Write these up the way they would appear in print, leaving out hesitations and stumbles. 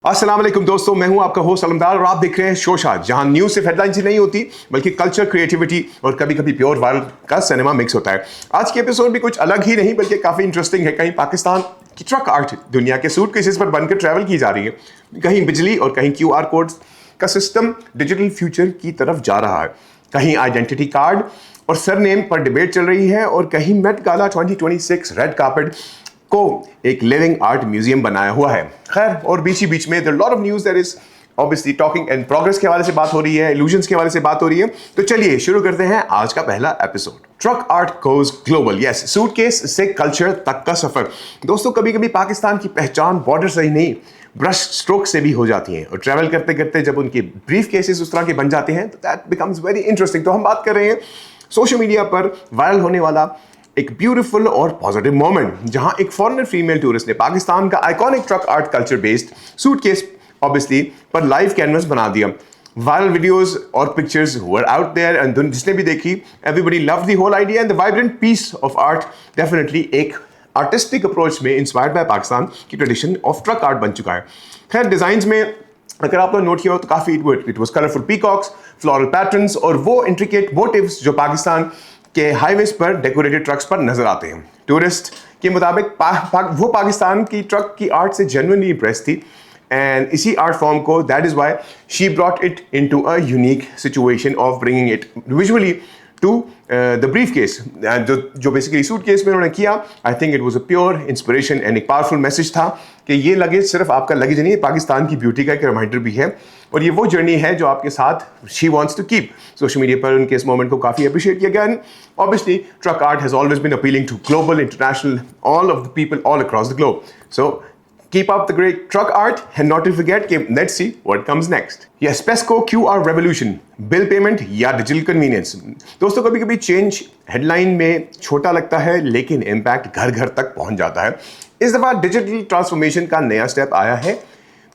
अस्सलाम वालेकुम दोस्तों, मैं हूं आपका होस्ट अलमदार और आप देख रहे हैं शोशाद, जहां न्यूज़ सिर्फ हेडलाइंस ही नहीं होती बल्कि कल्चर, क्रिएटिविटी और कभी कभी प्योर वायरल का सिनेमा मिक्स होता है। आज की एपिसोड भी कुछ अलग ही नहीं बल्कि काफ़ी इंटरेस्टिंग है। कहीं पाकिस्तान की ट्रक आर्ट दुनिया के सूटकेसेस पर बनकर ट्रैवल की जा रही है, कहीं बिजली और कहीं QR कोड्स का सिस्टम डिजिटल फ्यूचर की तरफ जा रहा है, कहीं आइडेंटिटी कार्ड और सरनेम पर डिबेट चल रही है और कहीं मेट गाला 2026 रेड कार्पेट को एक लिविंग आर्ट म्यूजियम बनाया हुआ है। खैर, और बीच ही बीच में there lot of news that is obviously talking and progress के हवाले से बात हो रही है, इल्यूजन्स के हवाले से बात हो रही है। तो चलिए शुरू करते हैं आज का पहला episode. Truck art goes global, yes, suitcase से कल्चर तक का सफर। दोस्तों, कभी कभी पाकिस्तान की पहचान बॉर्डर से ही नहीं ब्रश स्ट्रोक से भी हो जाती हैं, और ट्रैवल करते करते जब उनके ब्रीफ केसेस उस तरह के बन जाते हैं तो दैट बिकम्स वेरी इंटरेस्टिंग। तो हम बात कर रहे हैं सोशल मीडिया पर वायरल होने वाला एक ब्यूटीफुल और पॉजिटिव मोमेंट, जहां एक फॉरेनर फीमेल टूरिस्ट ने पाकिस्तान का iconic truck art culture based suitcase obviously पर लाइव कैनवस बना दिया। वायरल वीडियोस और pictures were out there and जिसने भी देखी, everybody love the whole idea and the vibrant piece of art definitely एक आर्टिस्टिक अप्रोच में इंस्पायर्ड बाय पाकिस्तान की ट्रेडिशन ऑफ ट्रक आर्ट बन चुका है। खैर, डिजाइन में अगर आपने नोट किया हो तो काफी it was colourful peacocks, floral patterns और वो इंट्रिकेट मोटिव्स जो पाकिस्तान के हाईवेज पर डेकोरेटेड ट्रक्स पर नजर आते हैं। टूरिस्ट के मुताबिक वो पाकिस्तान की ट्रक की आर्ट से जेन्युइनली इंप्रेस थी एंड इसी आर्ट फॉर्म को that is why she brought it into a unique situation of bringing it visually to the briefcase. जो बेसिकली सूट केस में उन्होंने किया, I think it was a pure inspiration and एक powerful message था कि ये luggage सिर्फ आपका लगेज नहीं है, पाकिस्तान की ब्यूटी का एक रिमाइंडर भी है और ये वो जर्नी है जो आपके साथ she wants to keep. Social media पर उनके इस मोमेंट को काफ़ी अप्रिशिएट किया गया। Obviously truck art has always been appealing to global, international, all of the people all across the globe. So keep up the great truck art and not to forget, let's see what comes next. Yes, PESCO QR revolution, bill payment या digital convenience। दोस्तों, कभी कभी change headline में छोटा लगता है लेकिन impact घर घर तक पहुंच जाता है। इस दफा डिजिटल ट्रांसफॉर्मेशन का नया स्टेप आया है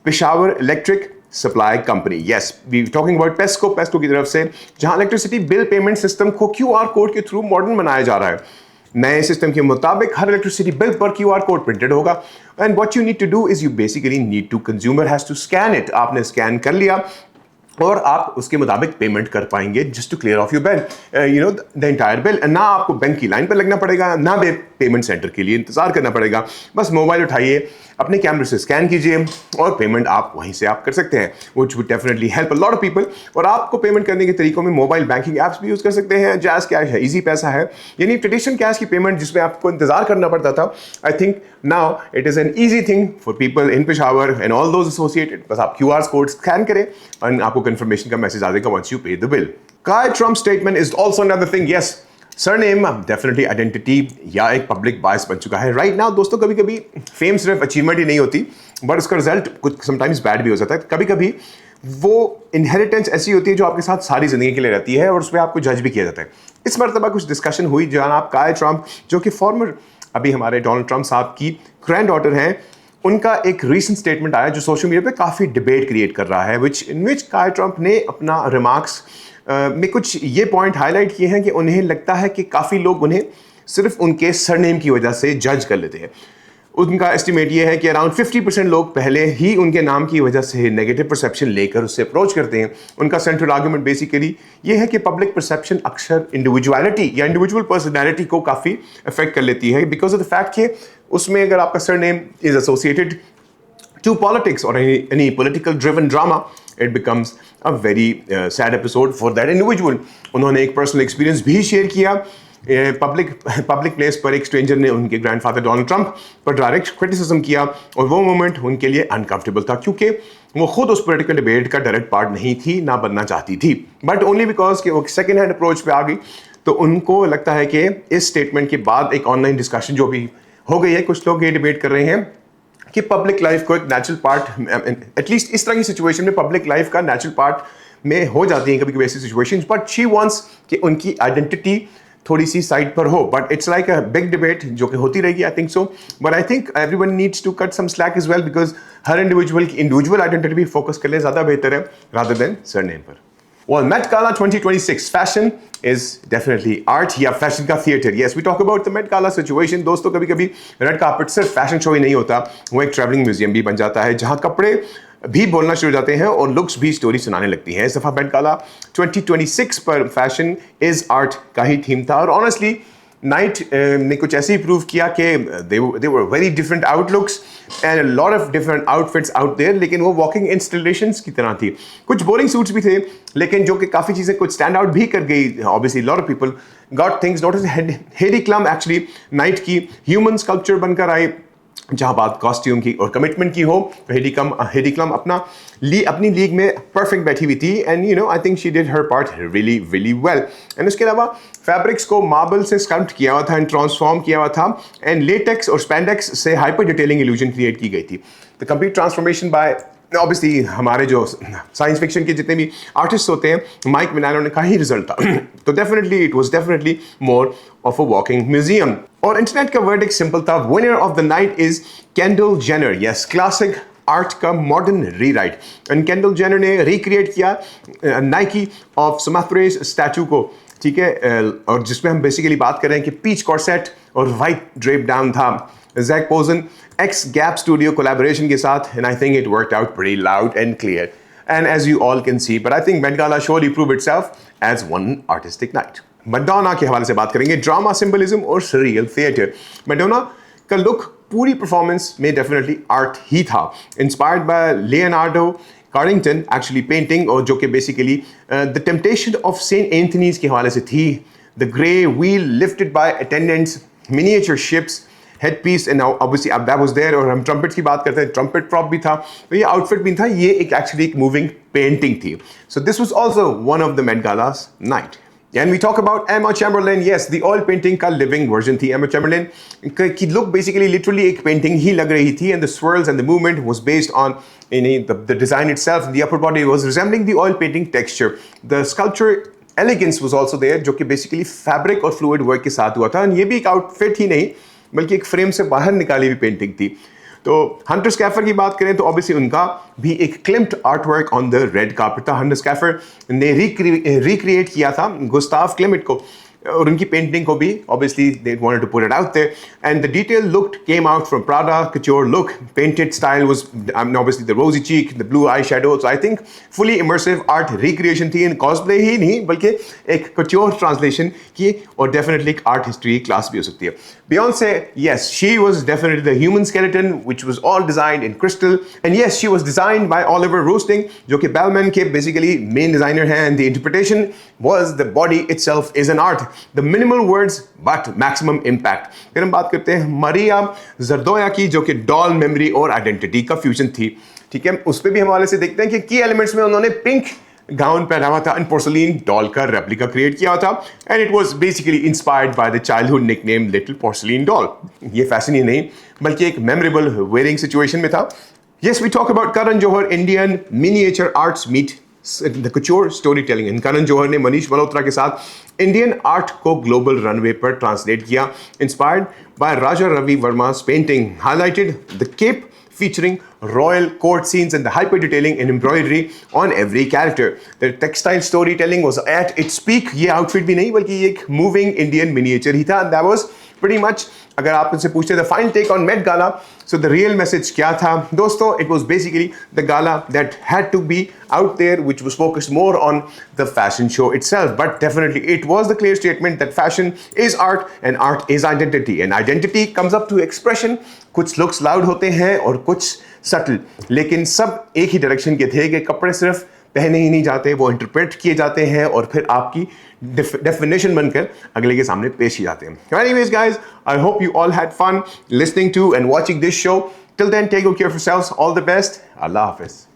Peshawar electric supply company, yes, we talking about PESCO की तरफ से, जहां इलेक्ट्रिसिटी बिल पेमेंट सिस्टम को QR कोड के थ्रू मॉडर्न बनाया जा रहा है। नए सिस्टम के मुताबिक हर इलेक्ट्रिसिटी बिल पर QR कोड प्रिंटेड होगा and what you need to do is you basically need to, consumer has to scan it. आपने स्कैन कर लिया और आप उसके मुताबिक पेमेंट कर पाएंगे just to clear off your bill, you know, the entire bill. ना आपको बैंक की लाइन पर लगना पड़ेगा, ना पेमेंट सेंटर के लिए इंतजार करना पड़ेगा। बस मोबाइल उठाइए, अपने कैमरे से स्कैन कीजिए और पेमेंट आप वहीं से आप कर सकते हैं, which would definitely help a lot of people. और आपको पेमेंट करने के तरीकों में मोबाइल बैंकिंग एप्स भी यूज कर सकते हैं, जैज कैश है, इजी पैसा है, यानी ट्रेडिशनल कैश की पेमेंट जिसमें आपको इंतजार करना पड़ता था। I think now it is an easy thing for people in Peshawar and all those associated. बस आप QR कोड स्कैन करें और आपको कंफर्मेशन का मैसेज आ जाएगा वंस यू पे द बिल। काय Trump statement is also another thing, yes, surname definitely identity या एक पब्लिक बायस बन चुका है राइट नाउ। दोस्तों, कभी कभी फेम सिर्फ अचीवमेंट ही नहीं होती बट उसका रिजल्ट कुछ समटाइम्स बैड भी हो जाता है। कभी कभी वो इनहेरिटेंस ऐसी होती है जो आपके साथ सारी जिंदगी के लिए रहती है और उसमें आपको जज भी किया जाता है। इस मरतबा कुछ डिस्कशन हुई जनाब काय ट्रम्प, जो कि फॉर्मर अभी हमारे डोनाल्ड ट्रम्प साहब की ग्रैंड डॉटर हैं, उनका एक रीसेंट स्टेटमेंट आया जो सोशल मीडिया पे काफ़ी डिबेट क्रिएट कर रहा है, इन विच काय ट्रम्प ने अपना रिमार्क्स में कुछ ये पॉइंट हाईलाइट किए हैं कि उन्हें लगता है कि काफ़ी लोग उन्हें सिर्फ उनके सरनेम की वजह से जज कर लेते हैं। उनका एस्टिमेट ये है कि अराउंड 50% लोग पहले ही उनके नाम की वजह से नेगेटिव परसेप्शन लेकर उससे अप्रोच करते हैं। उनका सेंट्रल आर्गुमेंट बेसिकली ये है कि पब्लिक परसेप्शन अक्सर इंडिविजुअलिटी या इंडिविजुअल पर्सनैलिटी को काफ़ी अफेक्ट कर लेती है, बिकॉज ऑफ द फैक्ट कि उसमें अगर आपका surname is associated to politics or any political driven drama, it becomes a very sad episode for that individual. उन्होंने एक पर्सनल एक्सपीरियंस भी शेयर किया। पब्लिक प्लेस पर एक स्ट्रेंजर ने उनके ग्रैंडफादर डोनाल्ड ट्रंप पर डायरेक्ट क्रिटिसिज्म किया और वो मोमेंट उनके लिए अनकंफर्टेबल था क्योंकि वो खुद उस पॉलिटिकल डिबेट का डायरेक्ट पार्ट नहीं थी, ना बनना चाहती थी, बट ओनली बिकॉज कि वो सेकेंड हैंड अप्रोच पे आ गई। तो उनको लगता है कि इस स्टेटमेंट के बाद एक ऑनलाइन डिस्कशन जो भी हो गई है, कुछ लोग ये डिबेट कर रहे हैं कि पब्लिक लाइफ को एक नेचुरल पार्ट, एटलीस्ट इस तरह की सिचुएशन में पब्लिक लाइफ का नेचुरल पार्ट में हो जाती है कभी कभी ऐसी सिचुएशंस, बट शी वांट्स कि उनकी आइडेंटिटी थोड़ी सी साइड पर हो। But it's like a big debate जो कि होती रहेगी, I think so, but I think everyone needs to cut some slack as well, because हर इंडिविजुअल की इंडिविजुअल आइडेंटिटी भी फोकस कर ले ज़्यादा बेहतर है रादर देन सरनेम पर। Well, Met Gala 2026 fashion is definitely art या फैशन का theatre. Yes, we talk about the Met Gala situation। दोस्तों, कभी कभी रेड कार्पेट सिर्फ फैशन शो ही नहीं होता, वो एक ट्रैवलिंग म्यूजियम भी बन जाता है जहां कपड़े भी बोलना शुरू हो जाते हैं और लुक्स भी स्टोरी सुनाने लगती हैं। इस दफ़ा मेट गाला 2026 पर फैशन इज़ आर्ट का ही थीम था और ऑनेस्टली नाइट ने कुछ ऐसे ही प्रूव किया कि they were very different outlooks and lot of different outfits out there, लेकिन वो वॉकिंग इंस्टॉलेशंस की तरह थी। कुछ बोरिंग सूट्स भी थे लेकिन जो कि काफ़ी चीज़ें कुछ स्टैंड आउट भी कर गई। Obviously lot of people got things notice. Heidi क्लम actually night की ह्यूमन स्कल्पचर बनकर आई। जहाँ बात कॉस्ट्यूम की और कमिटमेंट की हो तो हेडी क्लम अपनी लीग में परफेक्ट बैठी हुई थी and you know I think she did her part really really well. And उसके अलावा फैब्रिक्स को मार्बल से स्कल्प्ट किया हुआ था एंड ट्रांसफॉर्म किया हुआ था एंड लेटेक्स और स्पेंडेक्स से हाइपर डिटेलिंग इल्यूजन क्रिएट की गई थी। The complete transformation by obviously हमारे जो साइंस फिक्शन के जितने भी आर्टिस्ट होते हैं माइक मिनालो का ही रिजल्ट था। तो definitely it was definitely more of a walking museum. और इंटरनेट का वर्डिक्ट सिंपल था, winner of the night is Kendall Jenner. Yes, classic art का modern rewrite. And Kendall Jenner ने रिक्रिएट किया नाइकी ऑफ समाथ्रेस स्टैचू को, ठीक है, और जिसमें हम बेसिकली बात कर रहे हैं कि पीच कॉर्सेट और वाइट ड्रेप डाउन था। Zac Posen x Gap studio collaboration के साथ and I think it worked out pretty loud and clear and as you all can see, but I think Met Gala solely prove itself as one artistic night. Madonna के हवाले से बात करेंगे, drama, symbolism और surreal theatre. Madonna का look पूरी performance में definitely art ही था, inspired bye Leonardo Cardington actually painting, और जो कि basically the temptation of Saint Anthony's के हवाले से थी। The grey wheel lifted by attendants, miniature ships, headpiece and obviously अब दैट वाज देयर। और हम ट्रम्पेट की बात करते हैं, ट्रम्पेट प्रॉप भी था, तो ये आउटफिट भी था, ये एक एक्चुअली एक मूविंग पेंटिंग थी। So this was also one of the Met Gala's night. And we talk about Emma Chamberlain. Yes, the oil painting का living version थी। Emma Chamberlain की look basically literally एक painting ही लग रही थी, and the swirls and the movement was based on the design itself. The upper body was resembling the oil painting texture. The sculpture elegance was also there, जो कि basically fabric और fluid work के साथ हुआ था। और ये भी एक outfit ही नहीं बल्कि एक फ्रेम से बाहर निकाली हुई पेंटिंग थी। तो हंटर स्कैफर की बात करें तो ऑब्वियसली उनका भी एक Klimt artwork on the red carpet था। हंटर स्कैफर ने रिक्रिएट किया था गुस्ताव क्लिमिट को और उनकी पेंटिंग को भी obviously they wanted to put it out there and the detail look came out from Prada couture look. Painted style was obviously the rosy cheek, the blue eyeshadow. So I think fully immersive art recreation थी, इन cosplay ही नहीं बल्कि एक couture translation की, और definitely एक art history class भी हो सकती है। Beyonce, yes, she was definitely the human skeleton which was all designed in crystal, and yes, she was designed by Oliver Roasting, जो कि Balmain के basically main designer हैं, and the interpretation was the body itself is an art. The minimal words but maximum impact. फिर हम बात करते हैं मरिया जरदोया की, जो कि डॉल, मेमोरी और आइडेंटिटी का फ्यूजन थी, ठीक है। उस पर भी हमारे से देखते हैं कि की एलिमेंट्स में उन्होंने पिंक गाउन पहना हुआ था एंड पोर्सलिन डॉल का रेप्लिका क्रिएट किया हुआ था and it was basically inspired by the childhood nickname little porcelain doll. ये फैशन ही नहीं बल्कि एक मेमोरेबल वेयरिंग सिचुएशन में था। Yes, we talk about Karan Johar, Indian miniature arts meet the couture storytelling. इन करण जौहर ने मनीष मल्होत्रा के साथ इंडियन आर्ट को ग्लोबल रनवे पर ट्रांसलेट किया, inspired by Raja Ravi Varma's painting, highlighted the cape featuring royal court scenes and the hyper detailing and embroidery on every character. The textile storytelling was at its peak. ये outfit भी नहीं बल्कि ये एक moving Indian miniature ही था, and that was pretty much, अगर आप उनसे पूछते the final take on Met Gala, so the real message क्या था दोस्तों? It was basically the gala that had to be out there, which was focused more on the fashion show itself, but definitely it was the clear statement that fashion is art and art is identity, and identity comes up to expression. कुछ looks loud होते हैं और कुछ subtle, लेकिन सब एक ही direction के थे कि कपड़े सिर्फ पहने ही नहीं जाते, वो इंटरप्रेट किए जाते हैं और फिर आपकी डेफिनेशन बनकर अगले के सामने पेश किए जाते हैं। Anyways guys, I hope you all had fun listening to and watching this show. Till then, take good care of yourselves. All the best. Allah Hafiz.